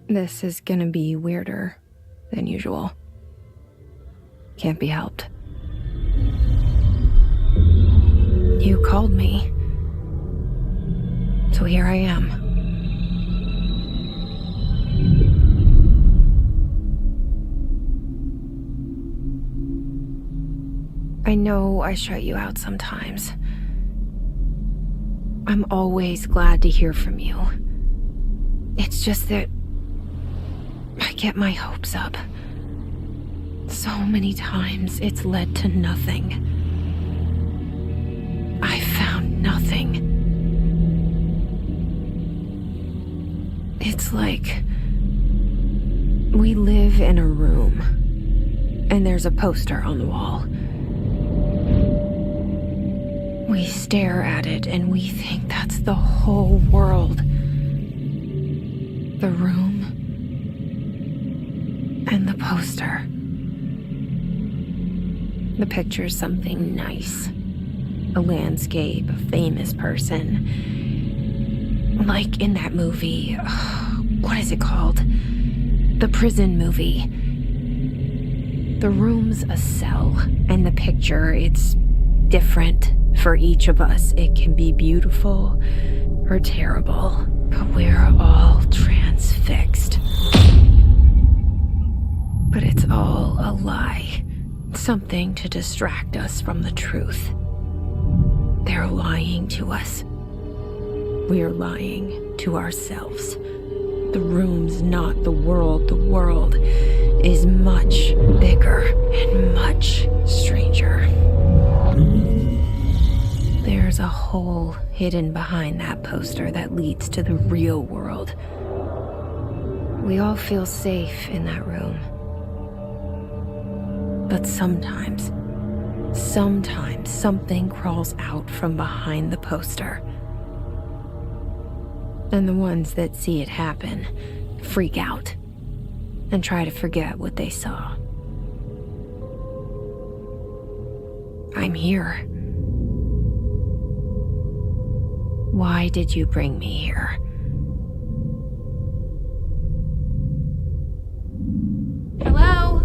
This is gonna be weirder than usual. Can't be helped. You called me. So here I am. I know I shut you out sometimes. I'm always glad to hear from you. It's just that I get my hopes up. So many times it's led to nothing. I found nothing. It's like we live in a room and there's a poster on the wall. We stare at it and we think that's the whole world. The room and the poster. The picture's something nice. A landscape, a famous person. Like in that movie, what is it called? The prison movie. The room's a cell, and the picture, it's different for each of us. It can be beautiful or terrible, but we're all transfixed. But it's all a lie. Something to distract us from the truth. They're lying to us. We're lying to ourselves. The room's not the world. The world is much bigger and much stranger. There's a hole hidden behind that poster that leads to the real world. We all feel safe in that room. But sometimes something crawls out from behind the poster. And the ones that see it happen freak out and try to forget what they saw. I'm here. Why did you bring me here? Hello?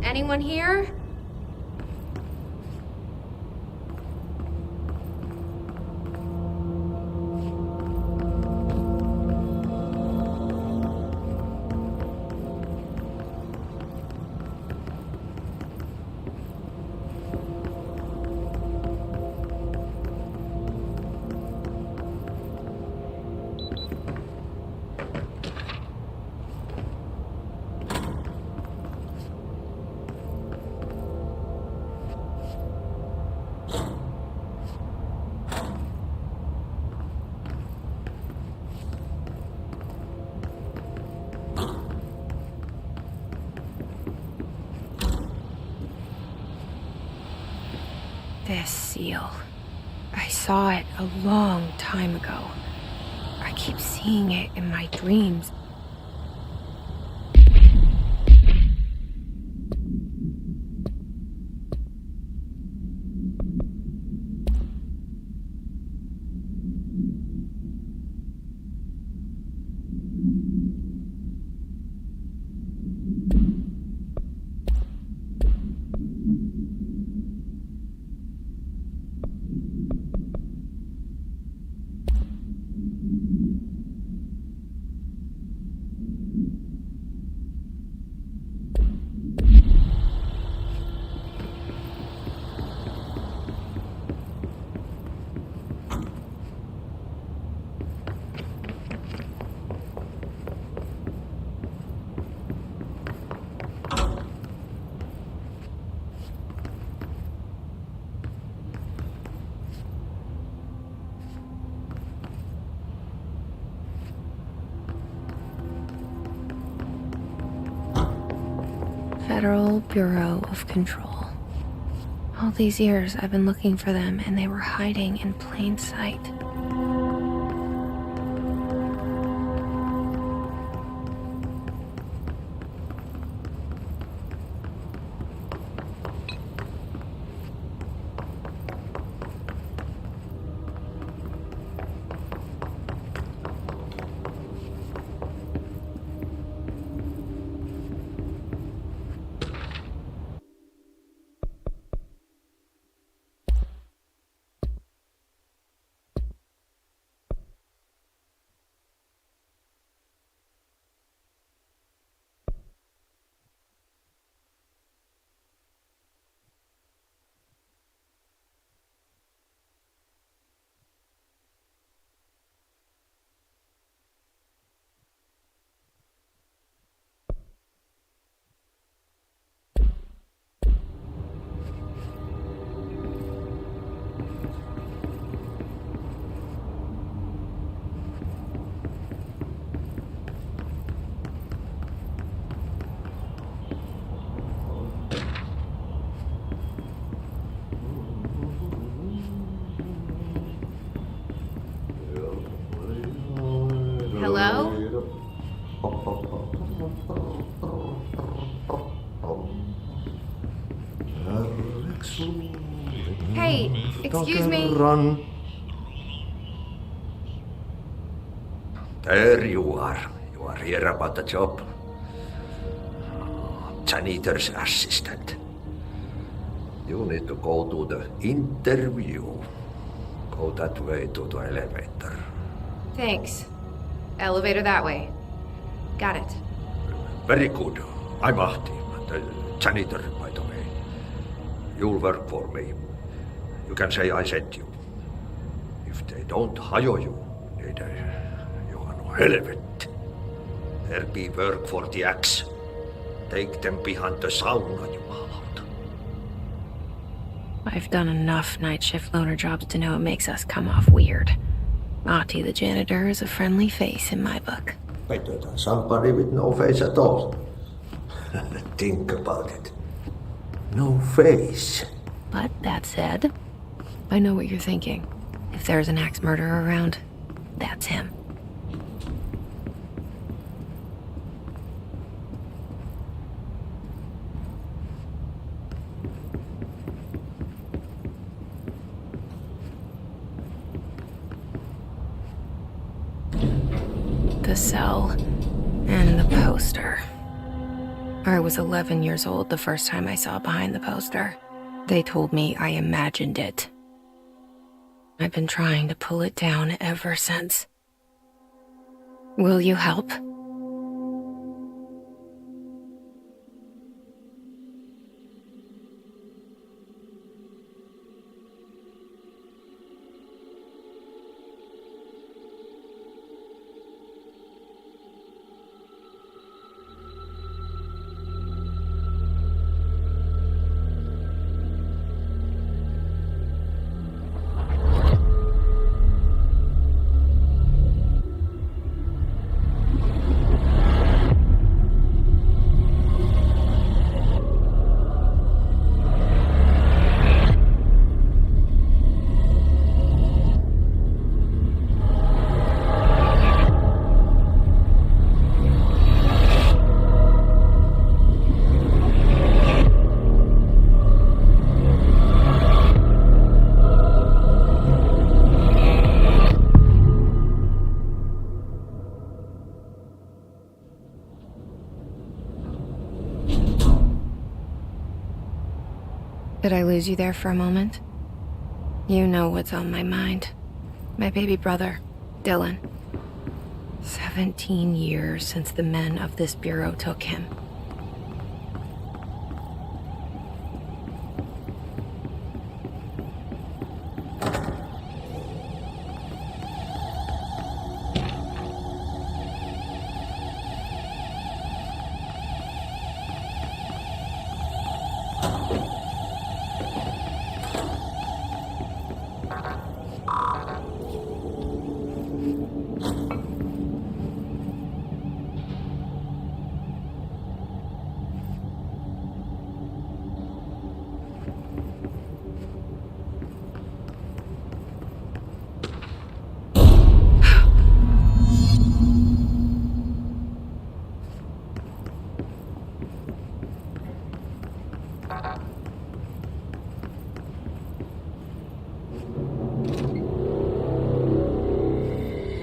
Anyone here? This seal. I saw it a long time ago. I keep seeing it in my dreams. Federal Bureau of Control. All these years I've been looking for them and they were hiding in plain sight. Excuse me? Kerran. There you are. You are here about the job. Janitor's assistant. You need to go to the interview. Go that way to the elevator. Thanks. Elevator that way. Got it. Very good. I'm Ahti, the janitor, by the way. You'll work for me. You can say I sent you. If they don't hire you, then you are no helvet. There'll be work for the axe. Take them behind the sauna, you malot. I've done enough night shift loner jobs to know it makes us come off weird. Ahti the janitor is a friendly face in my book. Better than somebody with no face at all. Think about it. No face. But that said, I know what you're thinking. If there's an axe murderer around, that's him. The cell and the poster. I was 11 years old the first time I saw behind the poster. They told me I imagined it. I've been trying to pull it down ever since. Will you help? Did I lose you there for a moment? You know what's on my mind. My baby brother, Dylan. 17 years since the men of this bureau took him.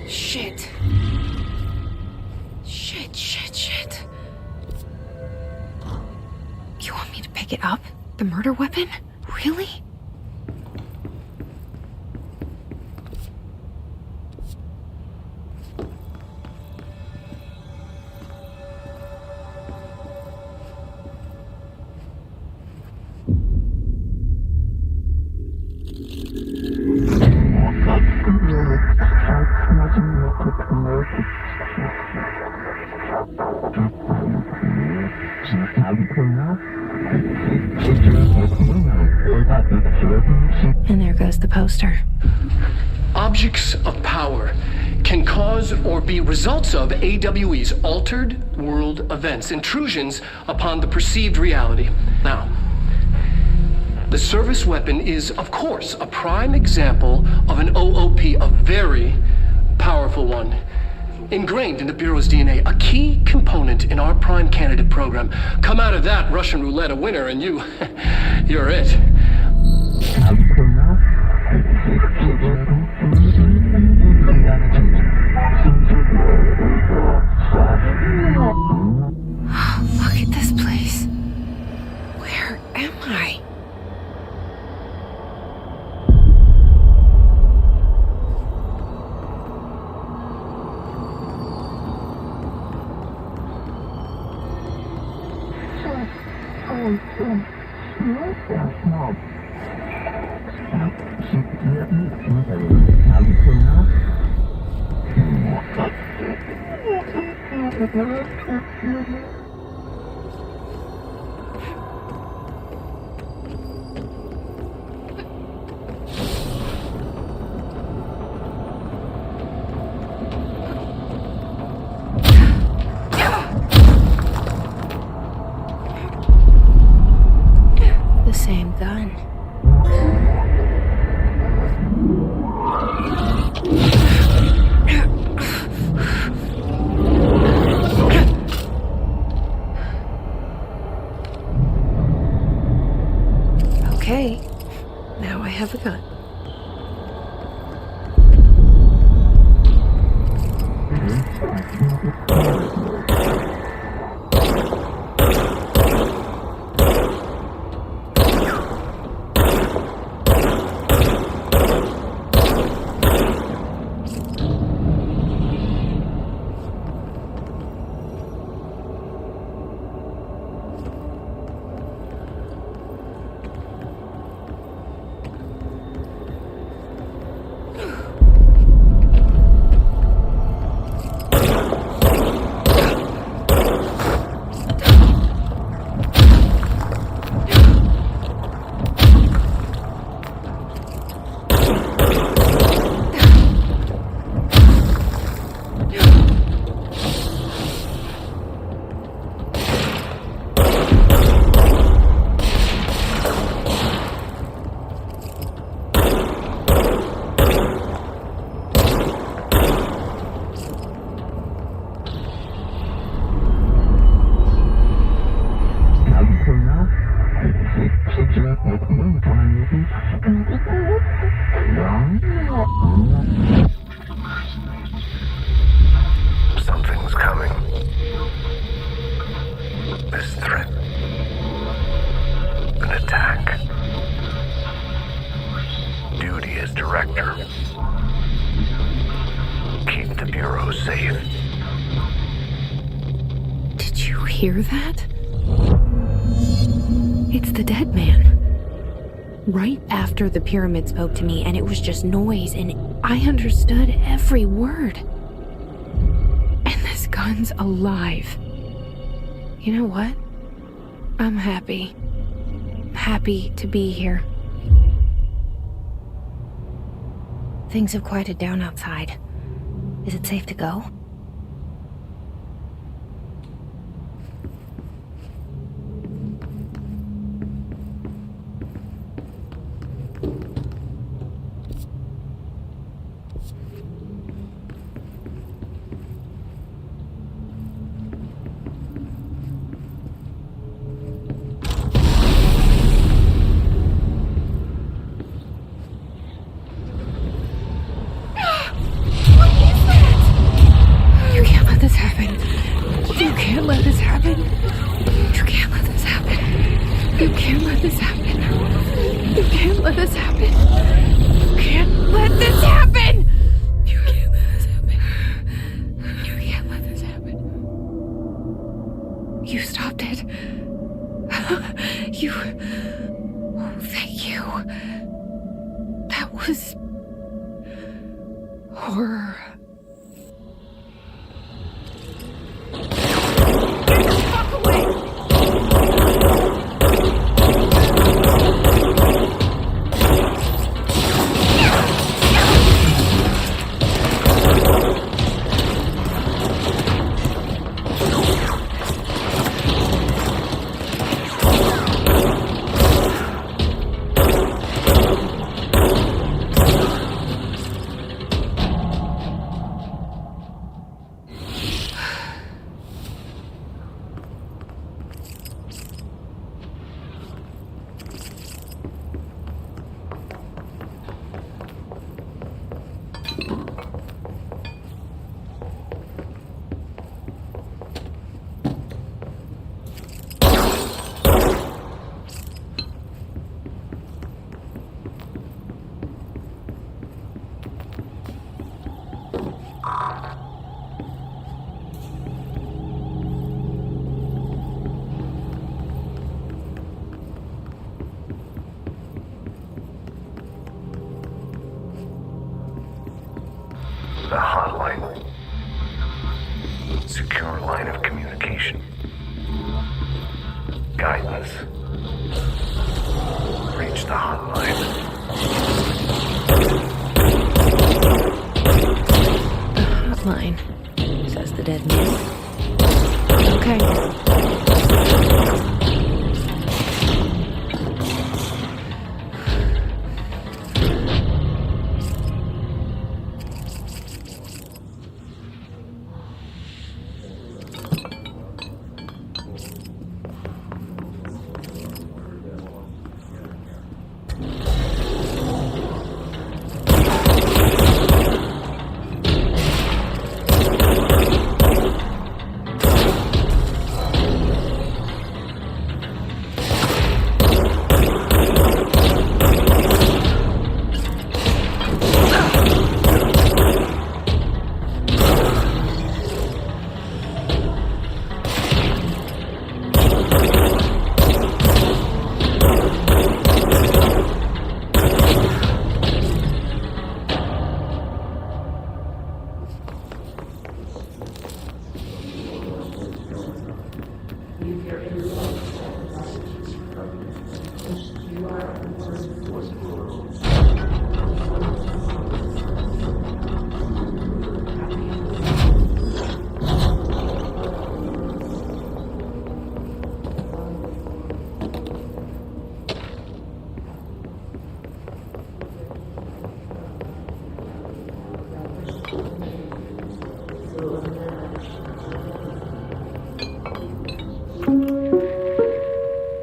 Shit. Shit. You want me to pick it up? The murder weapon? Really? And there goes the poster. Objects of power can cause or be results of AWE's altered world events, intrusions upon the perceived reality. Now, the service weapon is, of course, a prime example of an OOP, a very powerful one. Ingrained in the Bureau's DNA, a key component in our prime candidate program. Come out of that Russian roulette a winner and you're it. The same gun. Okay, now I have a gun. Something's coming. This threat. An attack. Duty as director. Keep the Bureau safe. Did you hear that? It's the dead man. Right after the pyramid spoke to me, and it was just noise, and I understood every word. And this gun's alive. You know what? I'm happy. Happy to be here. Things have quieted down outside. Is it safe to go? Horror. Get the fuck away! The hotline. Secure line of communication. Guidance. Reach the hotline. Hotline, says the dead man. Okay.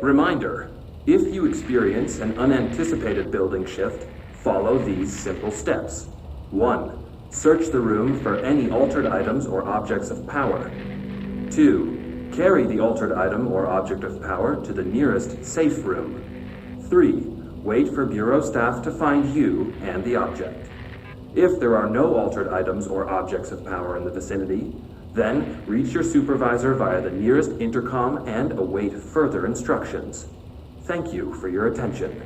Reminder, if you experience an unanticipated building shift, follow these simple steps. 1. Search the room for any altered items or objects of power. 2. Carry the altered item or object of power to the nearest safe room. 3. Wait for Bureau staff to find you and the object. If there are no altered items or objects of power in the vicinity, then reach your supervisor via the nearest intercom and await further instructions. Thank you for your attention.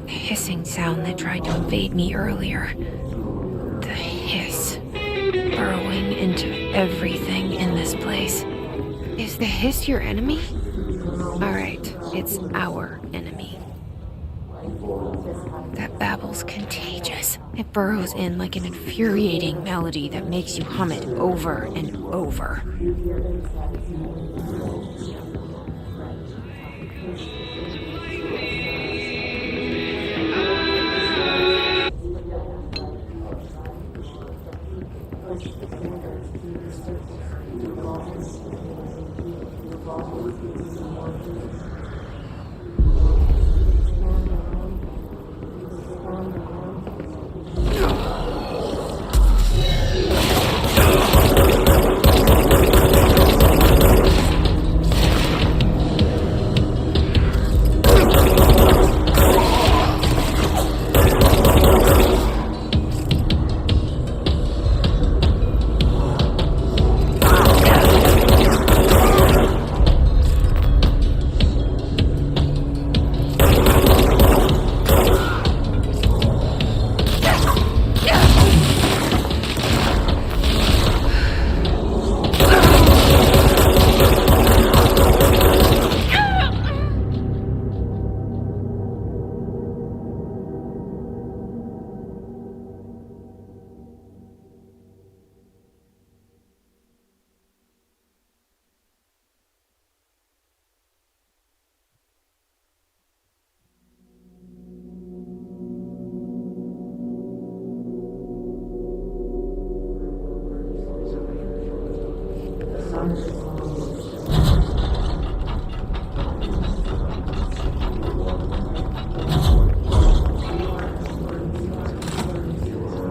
Hissing sound that tried to invade me earlier. The hiss burrowing into everything in this place. Is the hiss your enemy? Alright, it's our enemy. That babble's contagious. It burrows in like an infuriating melody that makes you hum it over and over.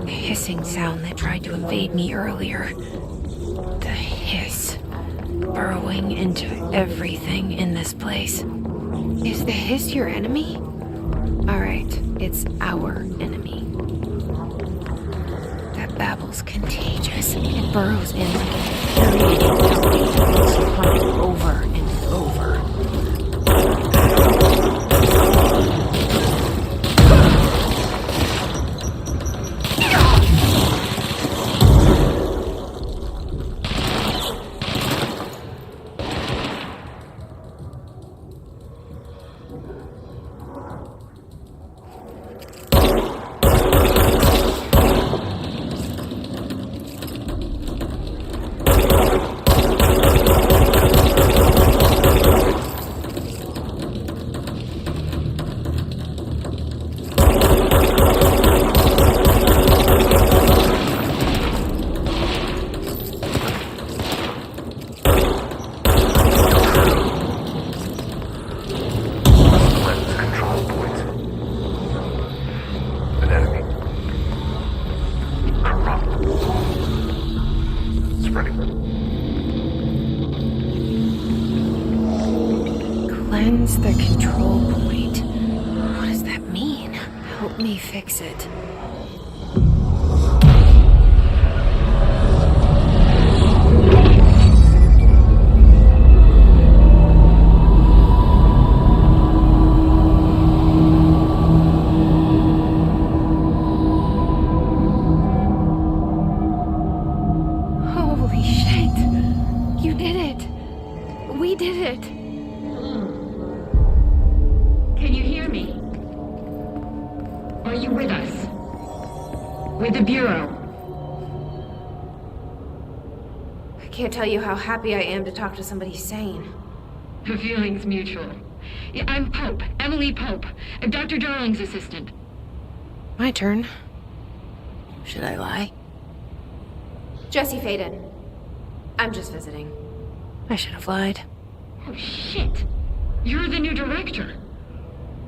Hissing sound that tried to invade me earlier. The hiss, burrowing into everything in this place. Is the hiss your enemy? Alright, it's our enemy. That babble's contagious. It burrows in like an infuriating melody that makes you hum it over and over. Cleanse the control point. What does that mean? Help me fix it. Holy shit! You did it! We did it! Can you hear me? Are you with us? With the Bureau? I can't tell you how happy I am to talk to somebody sane. The feeling's mutual. Yeah, I'm Pope, Emily Pope. I'm Dr. Darling's assistant. My turn. Should I lie? Jesse Faden. I'm just visiting. I should have lied. Oh, shit. You're the new director.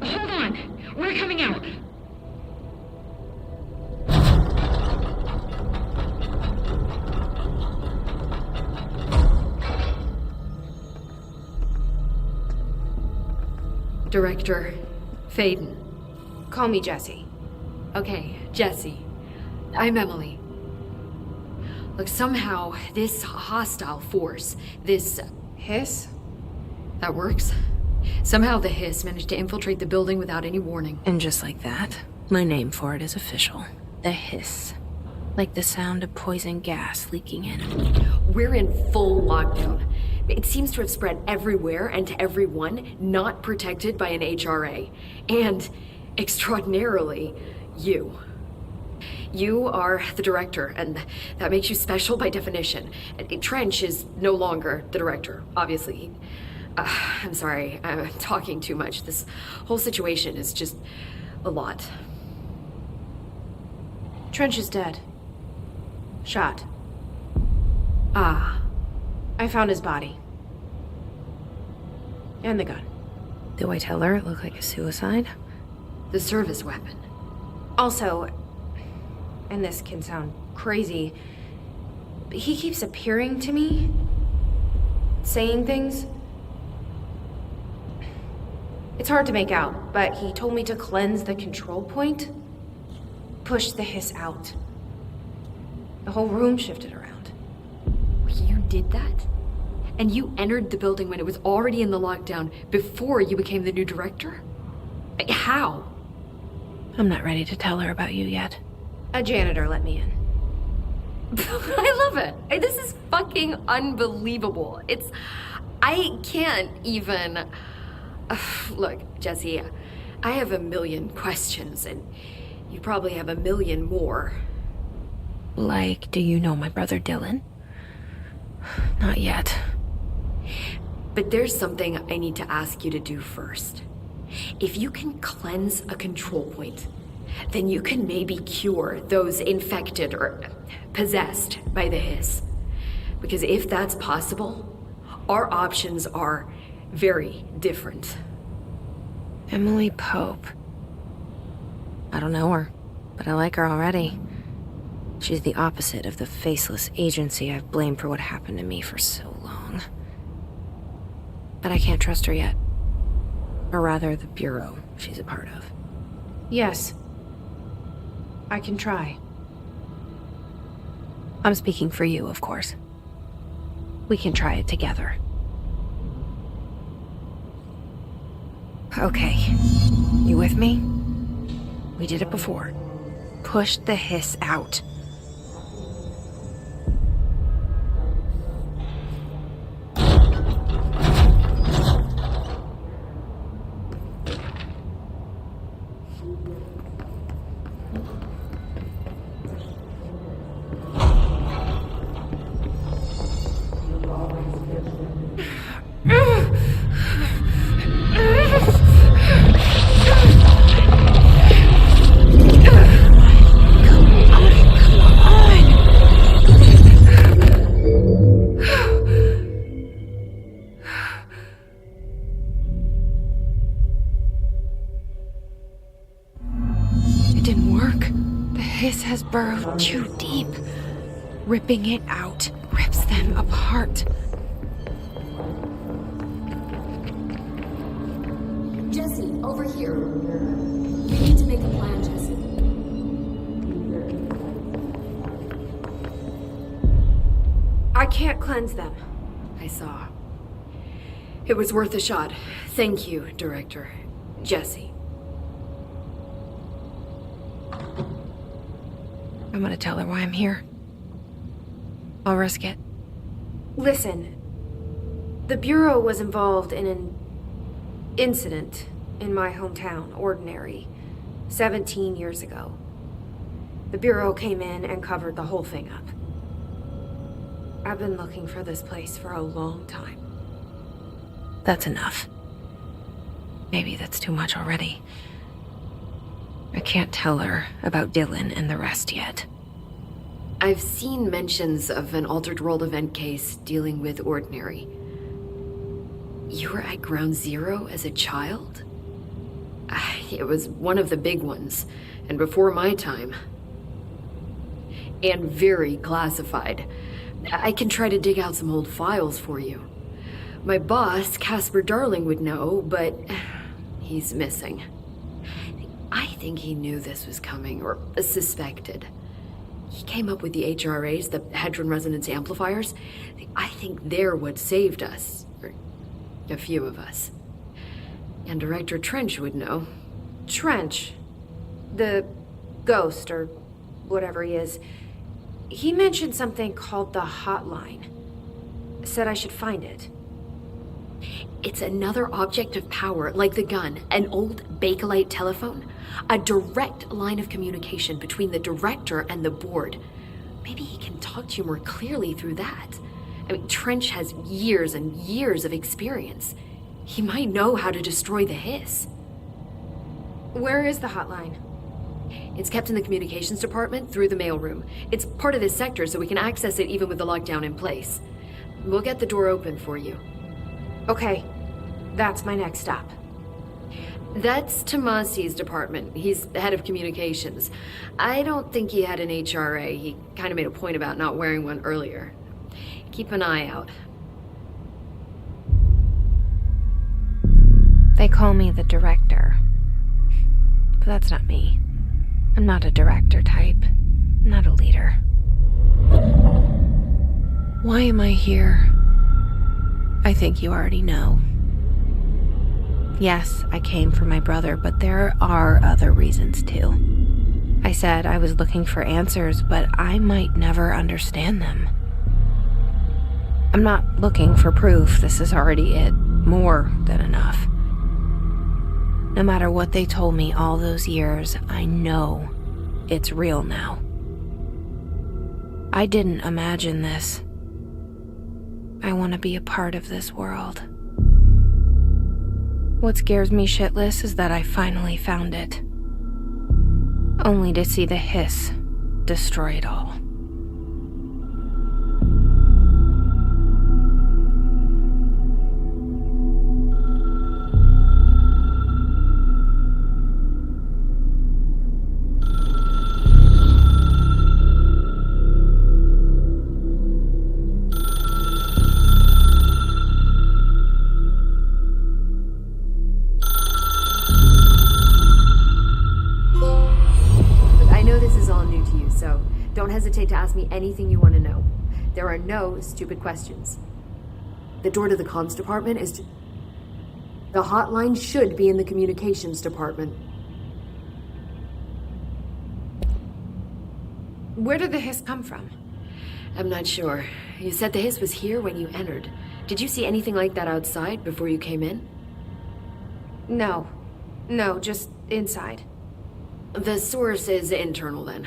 Hold on. We're coming out. Director Faden. Call me Jesse. Okay, Jesse. I'm Emily. Look, somehow this hostile force, this Hiss? that works. Somehow the hiss managed to infiltrate the building without any warning. And just like that, my name for it is official. The hiss. Like the sound of poison gas leaking in. We're in full lockdown. It seems to have spread everywhere and to everyone not protected by an HRA. And extraordinarily you. You are the director, and that makes you special by definition. Trench is no longer the director, obviously. I'm sorry, I'm talking too much. This whole situation is just a lot. Trench is dead. Shot. Ah. I found his body. And the gun. Do I tell her it looked like a suicide? The service weapon. Also, and this can sound crazy, but he keeps appearing to me, saying things. It's hard to make out, but he told me to cleanse the control point, push the hiss out. The whole room shifted around. You did that? And you entered the building when it was already in the lockdown before you became the new director? How? I'm not ready to tell her about you yet. A janitor let me in. I love it. This is fucking unbelievable. I can't even... Look, Jesse, I have a million questions, and you probably have a million more. Like, do you know my brother Dylan? Not yet. But there's something I need to ask you to do first. If you can cleanse a control point, then you can maybe cure those infected or possessed by the hiss. Because if that's possible, our options are very different. Emily Pope. I don't know her, but I like her already. She's the opposite of the faceless agency I've blamed for what happened to me for so long. But I can't trust her yet. Or rather, the bureau she's a part of. Yes. I can try. I'm speaking for you, of course. We can try it together. Okay. You with me? We did it before. Push the hiss out. Burrowed too deep. Ripping it out rips them apart. Jesse, over here. We need to make a plan, Jesse. I can't cleanse them. I saw. It was worth a shot. Thank you, Director. Jesse. I'm gonna tell her why I'm here. I'll risk it. Listen, the Bureau was involved in an incident in my hometown, Ordinary, 17 years ago. The Bureau came in and covered the whole thing up. I've been looking for this place for a long time. That's enough. Maybe that's too much already. I can't tell her about Dylan and the rest yet. I've seen mentions of an Altered World event case dealing with Ordinary. You were at Ground Zero as a child? It was one of the big ones, and before my time. And very classified. I can try to dig out some old files for you. My boss, Casper Darling, would know, but he's missing. I think he knew this was coming, or suspected. He came up with the HRAs, the Hadron Resonance Amplifiers. I think they're what saved us, or a few of us. And Director Trench would know. Trench? The ghost, or whatever he is. He mentioned something called the hotline. Said I should find it. It's another object of power, like the gun, an old Bakelite telephone, a direct line of communication between the director and the board. Maybe he can talk to you more clearly through that. I mean, Trench has years and years of experience. He might know how to destroy the hiss. Where is the hotline? It's kept in the communications department through the mailroom. It's part of this sector, so we can access it even with the lockdown in place. We'll get the door open for you. Okay, that's my next stop. That's Tomasi's department. He's the head of communications. I don't think he had an HRA. He kind of made a point about not wearing one earlier. Keep an eye out. They call me the director. But that's not me. I'm not a director type. I'm not a leader. Why am I here? I think you already know. Yes, I came for my brother, but there are other reasons too. I said I was looking for answers, but I might never understand them. I'm not looking for proof. This is already it. More than enough. No matter what they told me all those years, I know it's real now. I didn't imagine this. I want to be a part of this world. What scares me shitless is that I finally found it. Only to see the hiss destroy it all. Don't hesitate to ask me anything you want to know. There are no stupid questions. The door to the comms department is... The hotline should be in the communications department. Where did the hiss come from? I'm not sure. You said the hiss was here when you entered. Did you see anything like that outside before you came in? No, just inside. The source is internal then.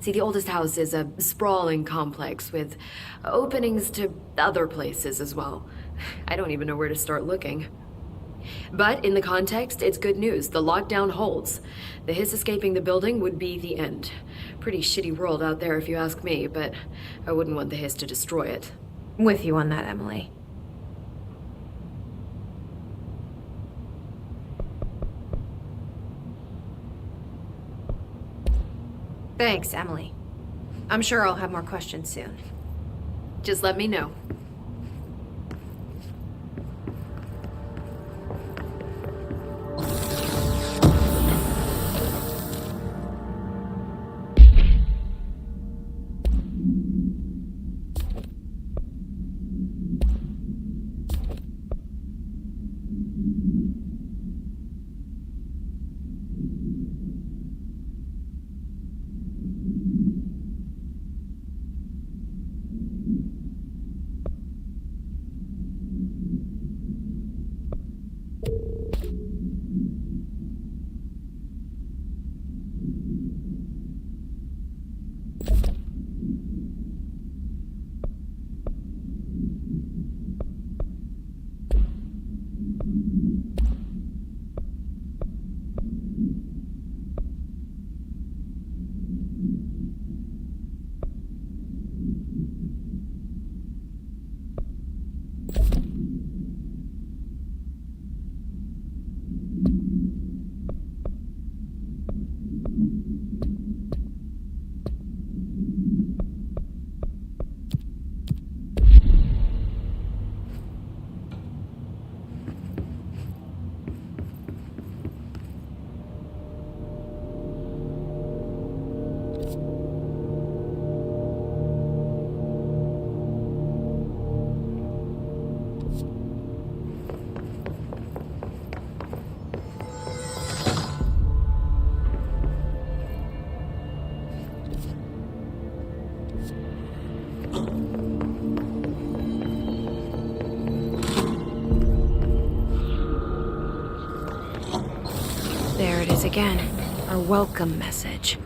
See, the oldest house is a sprawling complex with openings to other places as well. I don't even know where to start looking. But in the context, it's good news. The lockdown holds. The hiss escaping the building would be the end. Pretty shitty world out there if you ask me, but I wouldn't want the hiss to destroy it. With you on that, Emily. Thanks, Emily. I'm sure I'll have more questions soon. Just let me know. again. Our welcome message.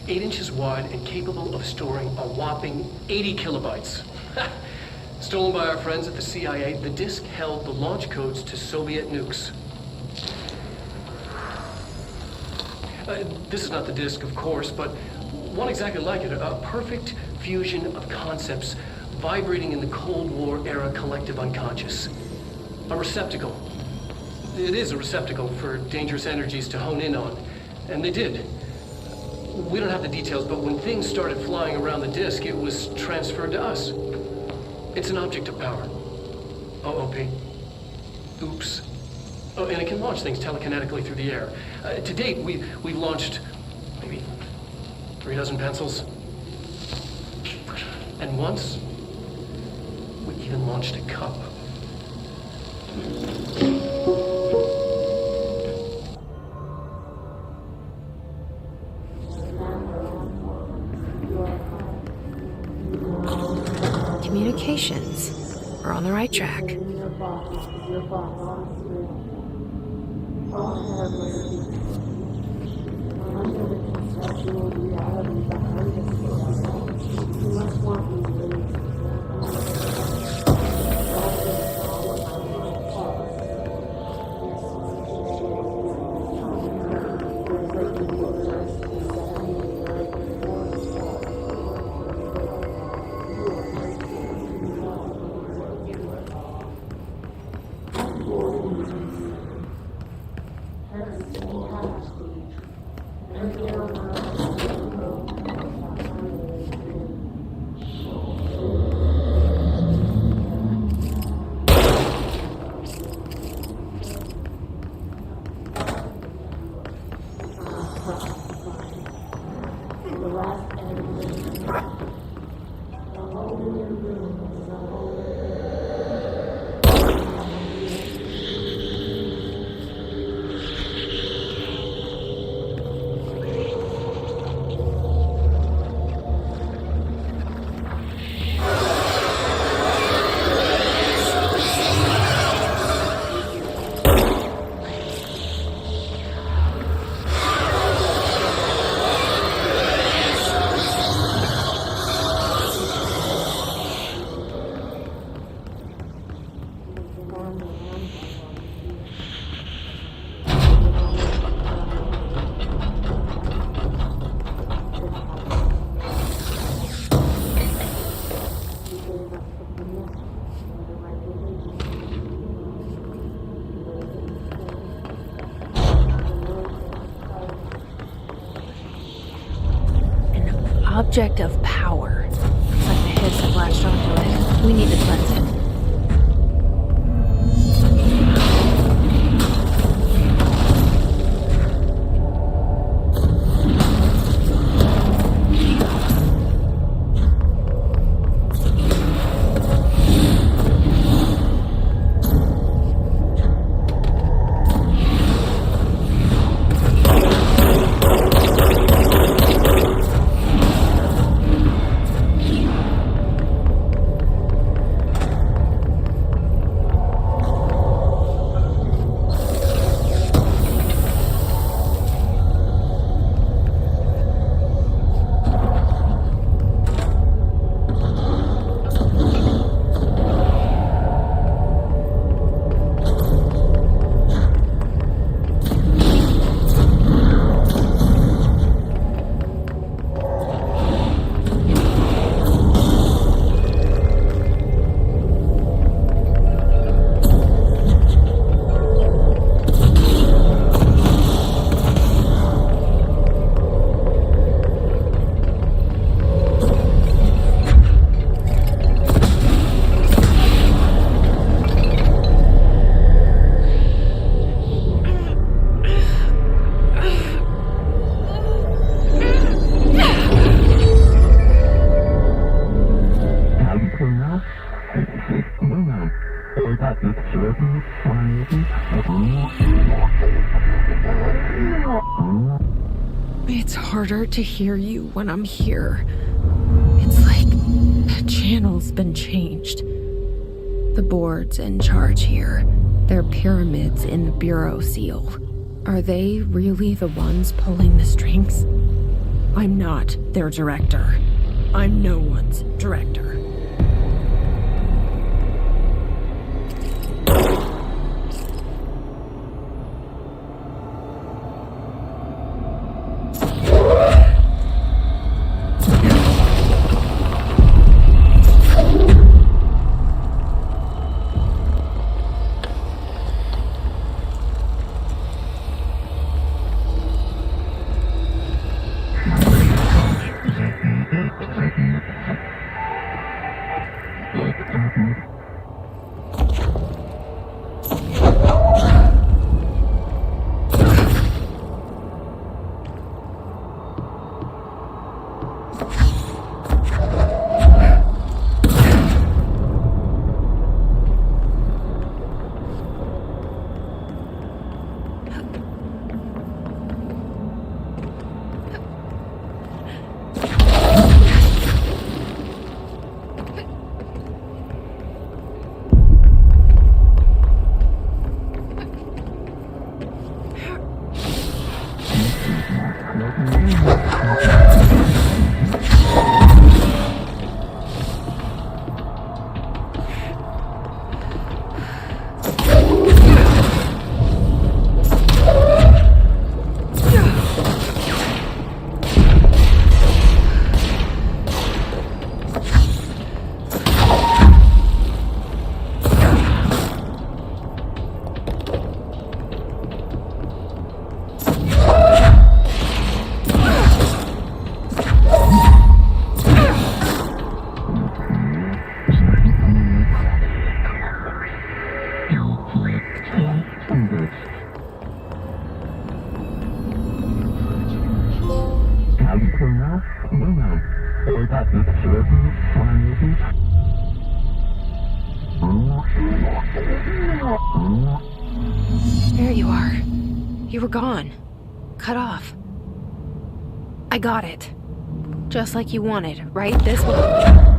8 inches wide and capable of storing a whopping 80 kilobytes. Stolen by our friends at the CIA, the disk held the launch codes to Soviet nukes. This is not the disk, of course, but one exactly like it. A perfect fusion of concepts vibrating in the Cold War era collective unconscious. A receptacle. It is a receptacle for dangerous energies to hone in on. And they did. We don't have the details, but when things started flying around the disk, it was transferred to us. It's an object of power. OOP. Oops. Oh, and it can launch things telekinetically through the air. To date, we've launched maybe 3 dozen pencils. And once, we even launched a cup. Communications. We're on the right track. Object of power. Looks like the hits have latched onto it. We need to cleanse it. It's harder to hear you when I'm here. It's like the channel's been changed. The board's in charge here. They're pyramids in the bureau seal. Are they really the ones pulling the strings? I'm not their director. I'm no one's director. There you are. You were gone. Cut off. I got it. Just like you wanted, right? This one.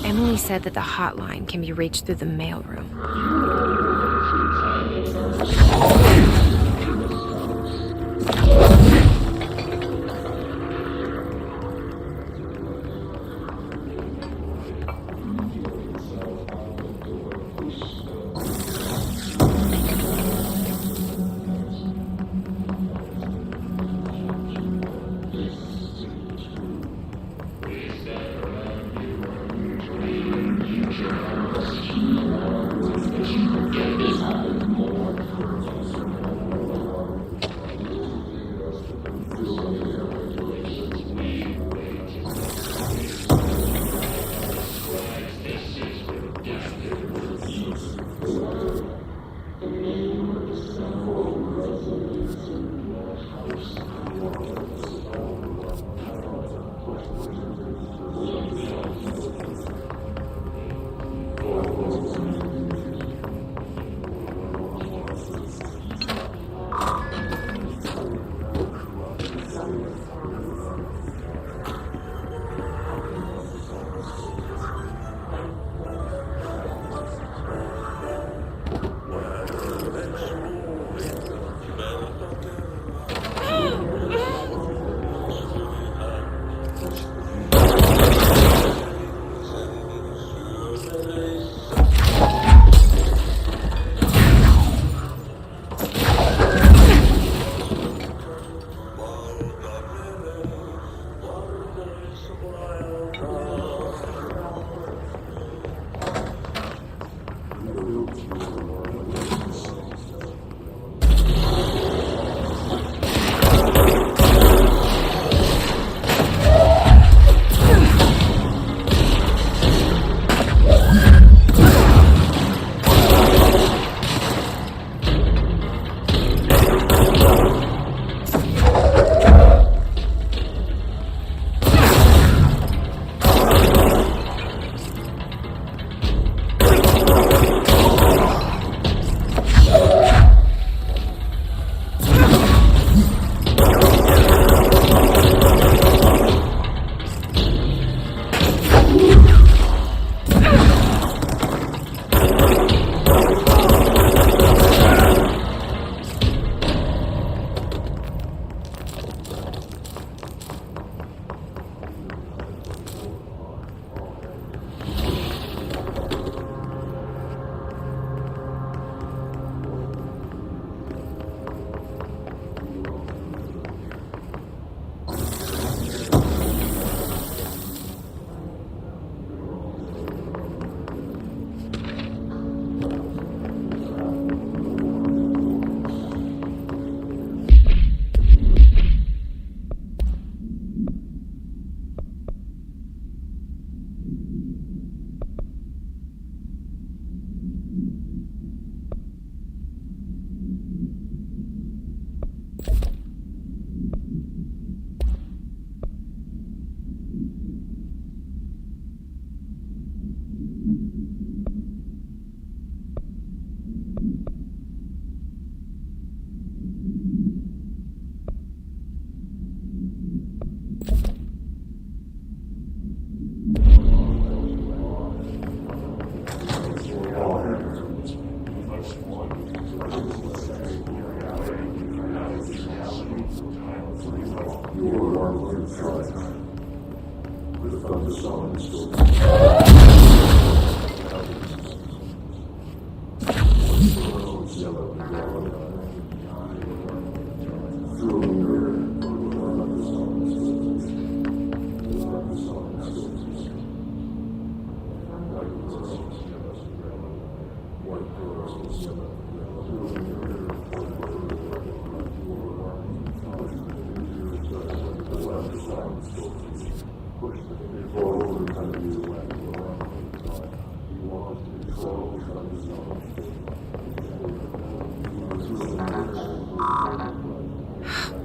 Emily said that the hotline can be reached through the mailroom.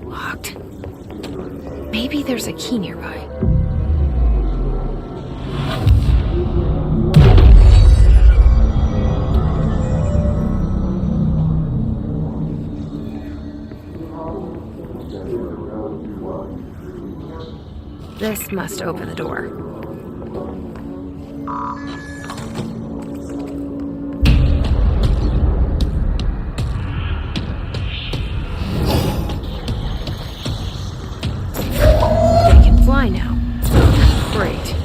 Locked. Maybe there's a key nearby. This must open the door. They can fly now. Great.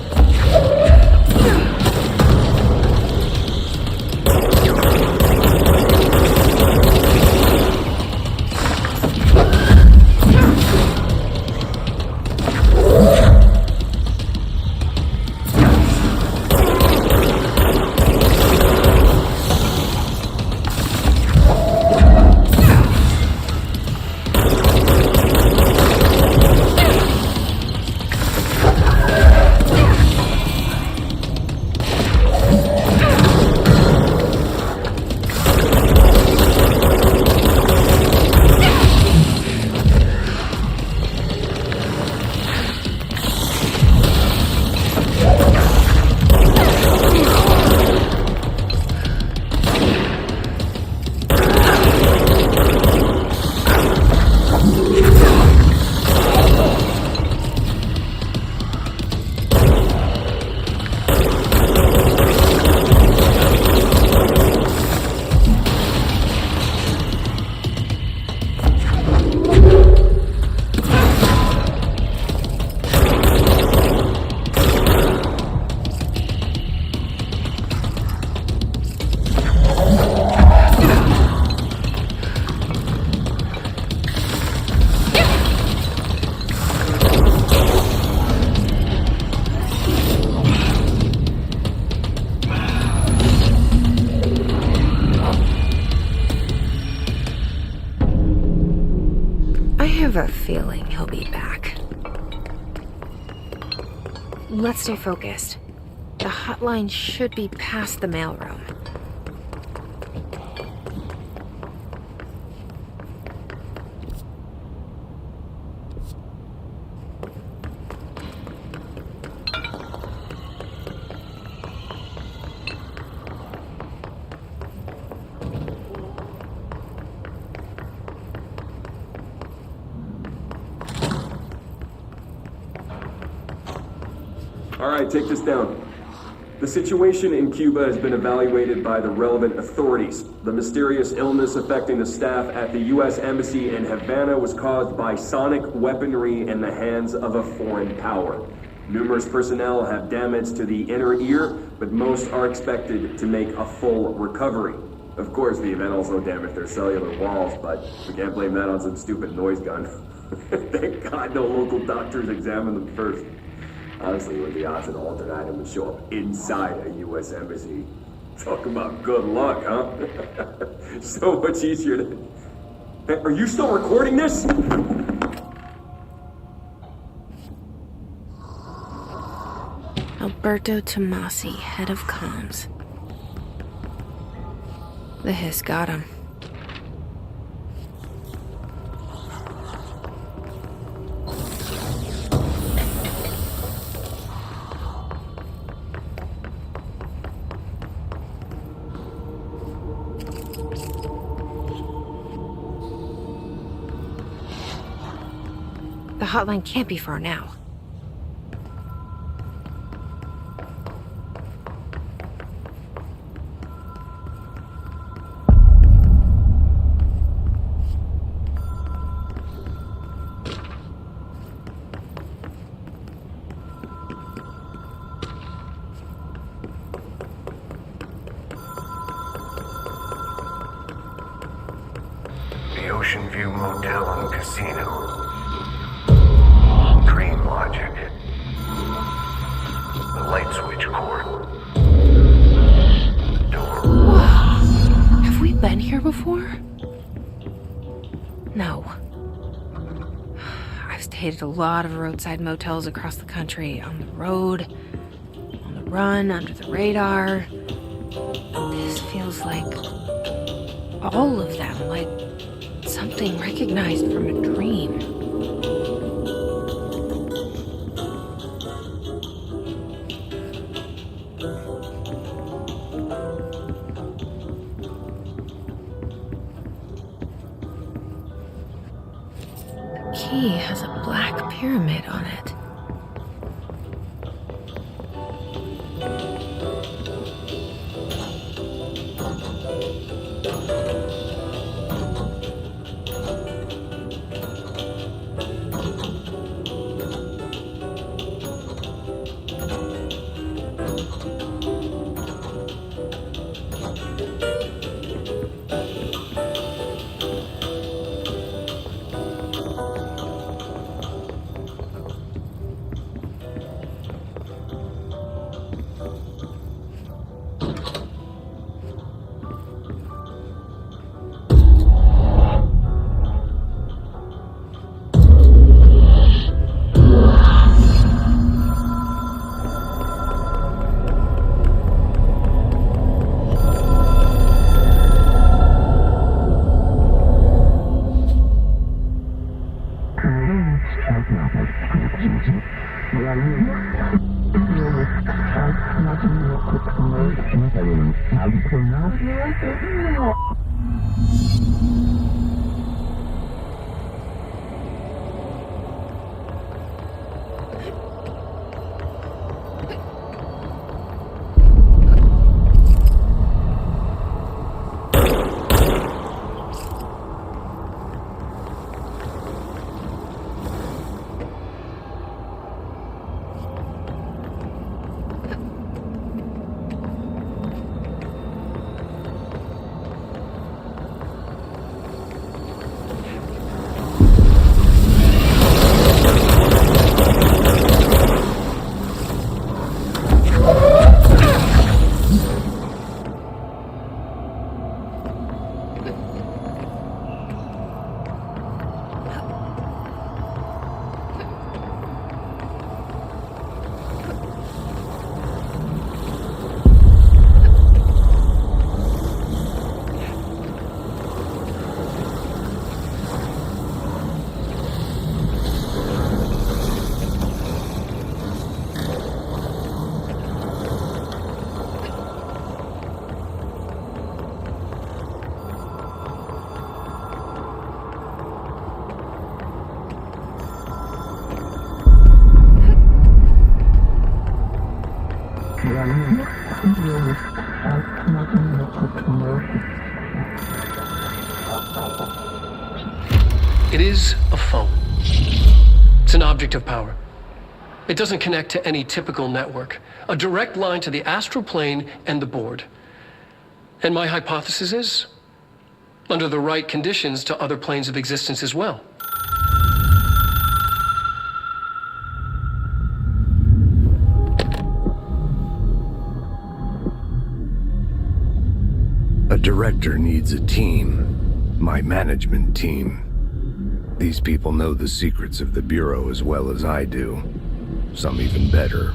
I have a feeling he'll be back. Let's stay focused. The hotline should be past the mailroom. All right, take this down. The situation in Cuba has been evaluated by the relevant authorities. The mysterious illness affecting the staff at the U.S. Embassy in Havana was caused by sonic weaponry in the hands of a foreign power. Numerous personnel have damage to the inner ear, but most are expected to make a full recovery. Of course, the event also damaged their cellular walls, but we can't blame that on some stupid noise gun. Thank God no local doctors examined them first. Honestly, what the odds an altered item would show up inside a U.S. embassy? Talk about good luck, huh? So much easier to... Hey, are you still recording this? Alberto Tomasi, head of comms. The hiss got him. The hotline can't be far now. Ocean View Motel and Casino. Dream Logic. The light switch cord. Door. Have we been here before? No. I've stayed at a lot of roadside motels across the country, on the road, on the run, under the radar. This feels like all of them, like something recognized from a dream. The key has a black pyramid on it. It is a phone. It's an object of power. It doesn't connect to any typical network. A direct line to the astral plane and the board. And my hypothesis is, under the right conditions, to other planes of existence as well. A director needs a team. My management team. These people know the secrets of the Bureau as well as I do. Some even better.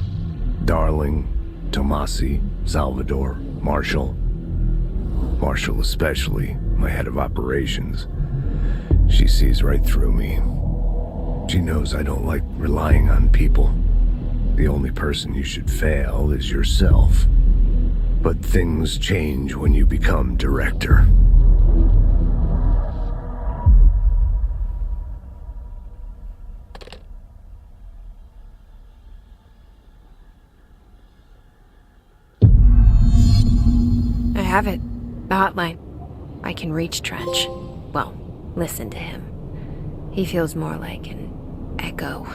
Darling, Tomasi, Salvador, Marshall. Marshall especially, my head of operations. She sees right through me. She knows I don't like relying on people. The only person you should fail is yourself. But things change when you become director. I have it. The hotline. I can reach Trench. Well, listen to him. He feels more like an echo.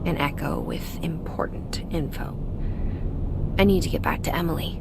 An echo with important info. I need to get back to Emily.